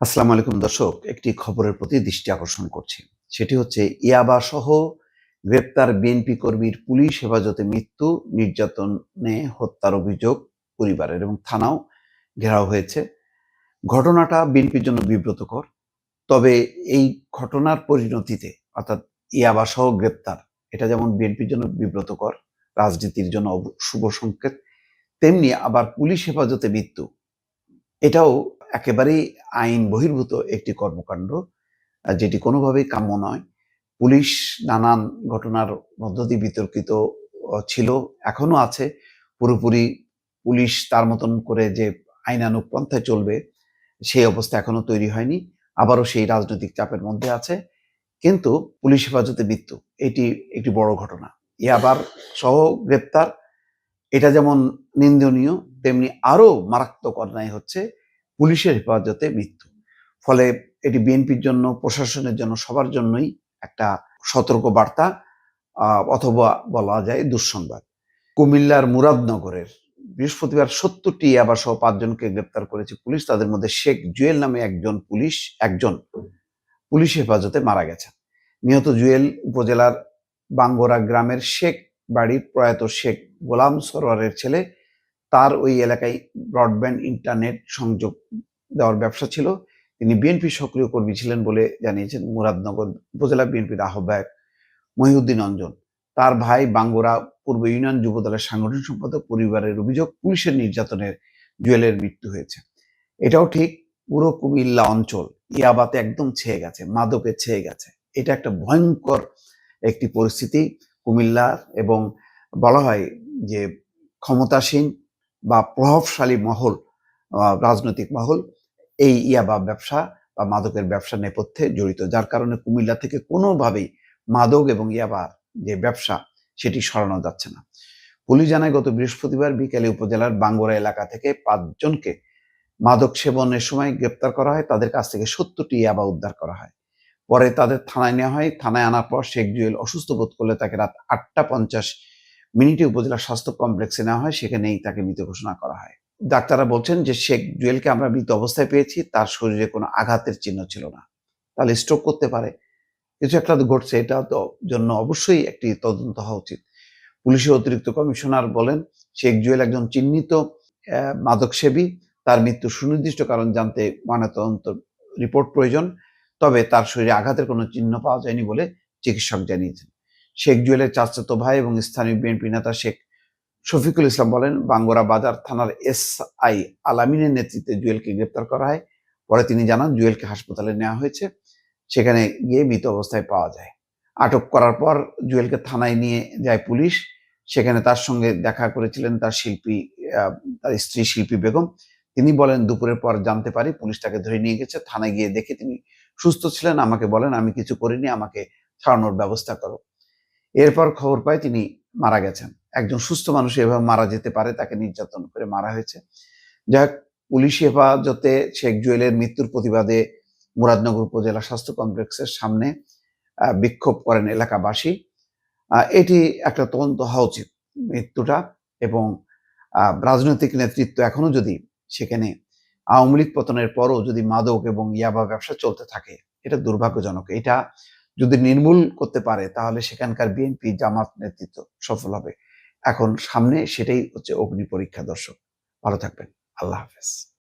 আসসালামু আলাইকুম দর্শক, একটি খবরের প্রতি দৃষ্টি আকর্ষণ করছি। সেটি হচ্ছে ইয়াবা সহ গ্রেপ্তার বিএনপি কর্মীর পুলিশ হেফাজতে মৃত্যু, নির্যাতনে হত্যার অভিযোগ পরিবারের এবং থানাও ঘেরাও হয়েছে। ঘটনাটা বিএনপির জন্য বিব্রতকর। তবে এই ঘটনার পরিণতিতে অর্থাৎ ইয়াবা সহ গ্রেপ্তার, এটা যেমন বিএনপির জন্য বিব্রতকর, রাজনীতির জন্য শুভ সংকেত, তেমনি আবার পুলিশ হেফাজতে মৃত্যু এটাও একেবারেই আইন বহির্ভূত একটি কর্মকাণ্ড, যেটি কোনোভাবেই কাম্য নয়। পুলিশ নানান ঘটনার মধ্য দিয়ে বিতর্কিত ছিল, এখনো আছে। পুরোপুরি পুলিশ তার মতন করে যে আইনানুগ পন্থায় চলবে সেই অবস্থা এখনো তৈরি হয়নি। আবারও সেই রাজনৈতিক চাপের মধ্যে আছে। কিন্তু পুলিশ হেফাজতে মৃত্যু এটি একটি বড় ঘটনা। আবার সহ গ্রেপ্তার, এটা যেমন নিন্দনীয়, তেমনি আরো মারাত্মক অন্যায় হচ্ছে পুলিশের হেফাজতে মৃত্যু। ফলে এটি বিএনপির জন্য, প্রশাসনের জন্য, সবার জন্যই একটা সতর্ক বার্তা, অথবা বলা যায় দুঃসংবাদ। কুমিল্লার মুরাদনগরের বৃহস্পতিবার ৭০টি ইয়াবা সহ ৫ জনকে গ্রেপ্তার করেছে পুলিশ। তাদের মধ্যে শেখ জুয়েল নামে একজন পুলিশ হেফাজতে মারা গেছেন। নিহত জুয়েল উপজেলার বাঙ্গোরা গ্রামের শেখ বাড়ির প্রয়াত শেখ গোলাম সরোয়ারের ছেলে। তার ওই এলাকায় ব্রডব্যান্ড ইন্টারনেট সংযোগ দেওয়ার ব্যবসা ছিল। তিনি বিএনপি সক্রিয় কর্মী ছিলেন বলে জানিয়েছেন মুরাদনগর উপজেলা বিএনপির আহ্বায়ক মহিউদ্দিন অঞ্জন। তার ভাই বাঙ্গোরা পূর্ব ইউনিয়ন যুবদলের সাংগঠনিক সম্পাদক। পরিবারের অভিযোগ, পুলিশের নির্যাতনে জুয়েলের মৃত্যু হয়েছে। এটাও ঠিক, পুরো কুমিল্লা অঞ্চল ইয়াবাতে একদম ছেয়ে গেছে, মাদকে ছেয়ে গেছে। এটা একটা ভয়ঙ্কর একটি পরিস্থিতি কুমিল্লার, এবং বলা হয় যে ক্ষমতাসীন বা প্রভাবশালী মহল, রাজনৈতিক মহল এই ইয়াবা ব্যবসা বা মাদকের ব্যবসা নেপথ্যে জড়িত, যার কারণে কুমিল্লা থেকে কোনোভাবেই মাদক এবং ইয়াবার যে ব্যবসা সেটি সরানো যাচ্ছে না। পুলিশ জানায় গত বৃহস্পতিবার বিকেলে উপজেলার বাঙ্গোরা এলাকা থেকে ৫ জনকে মাদক সেবনের সময় গ্রেপ্তার করা হয়। তাদের কাছ থেকে ৭০টি ইয়াবা উদ্ধার করা হয়। পরে তাদের থানায় নেওয়া হয়। থানায় আনার পর শেখ জুয়েল অসুস্থ বোধ করলে তাকে রাত ৮টা ৫০ উপজেলা স্বাস্থ্য কমপ্লেক্সে নেওয়া হয়। সেখানেই তাকে মৃত ঘোষণা করা হয়। ডাক্তাররা বলছেন যে শেখ জুয়েলকে আমরা মৃত অবস্থায় পেয়েছি, তার শরীরে কোনো আঘাতের চিহ্ন ছিল না। তাহলে স্ট্রোক করতে পারে, কিছু একটা তো ঘটছে। এটা তো জন্য অবশ্যই একটি তদন্ত হওয়া উচিত। পুলিশের অতিরিক্ত কমিশনার বলেন, শেখ জুয়েল একজন চিহ্নিত মাদক সেবী। তার মৃত্যুর সুনির্দিষ্ট কারণ জানতে ময়নাতদন্ত রিপোর্ট প্রয়োজন। তবে তার শরীরে আঘাতের কোনো চিহ্ন পাওয়া যায়নি বলে চিকিৎসক জানিয়েছেন। শেখ জুয়েলের চাচাতো ভাই এবং স্থানীয় বিএনপি নেতা শেখ শফিকুল ইসলাম বলেন, বাঙ্গোরা বাজার থানার এসআই আলামিনের নেতৃত্বে জুয়েলকে গ্রেপ্তার করা হয়। পরে তিনি জানান, জুয়েলকে হাসপাতালে নেওয়া হয়েছে। সেখানে গিয়ে মৃত অবস্থায় পাওয়া যায়। আটক করার পর জুয়েলকে থানায় নিয়ে যায় পুলিশ। সেখানে তার সঙ্গে দেখা করেছিলেন তার স্ত্রী শিল্পী বেগম। তিনি বলেন, দুপুরের পর জানতে পারি পুলিশ তাকে ধরে নিয়ে গেছে। থানায় গিয়ে দেখে তিনি সুস্থ ছিলেন। আমাকে বলেন, আমি কিছু করিনি, আমাকে ছাড়ানোর ব্যবস্থা করো। এরপর খবর পাই তিনি মারা গেছেন। একজন সুস্থ মানুষ এভাবে মারা যেতে পারে? তাকে নির্যাতন করে মারা হয়েছে। যাই হোক, পুলিশ হেফাজতে শেখ জুয়েলের মৃত্যুর প্রতিবাদে মুরাদনগর উপজেলা স্বাস্থ্য কমপ্লেক্সের সামনে বিক্ষোভ করেন এলাকাবাসী। এটি একটা তদন্ত হওয়া উচিত মৃত্যুটা, এবং রাজনৈতিক নেতৃত্ব এখনো যদি সেখানে আওয়ামী লীগ পতনের পরও যদি মাদক এবং ইয়াবা ব্যবসা চলতে থাকে, এটা দুর্ভাগ্যজনক। এটা যদি নির্মূল করতে পারে তাহলে সেখানকার বিএনপি জামাত নেতৃত্ব সফল হবে। এখন সামনে সেটাই হচ্ছে অগ্নি পরীক্ষা। দর্শক ভালো থাকবেন, আল্লাহ হাফেজ।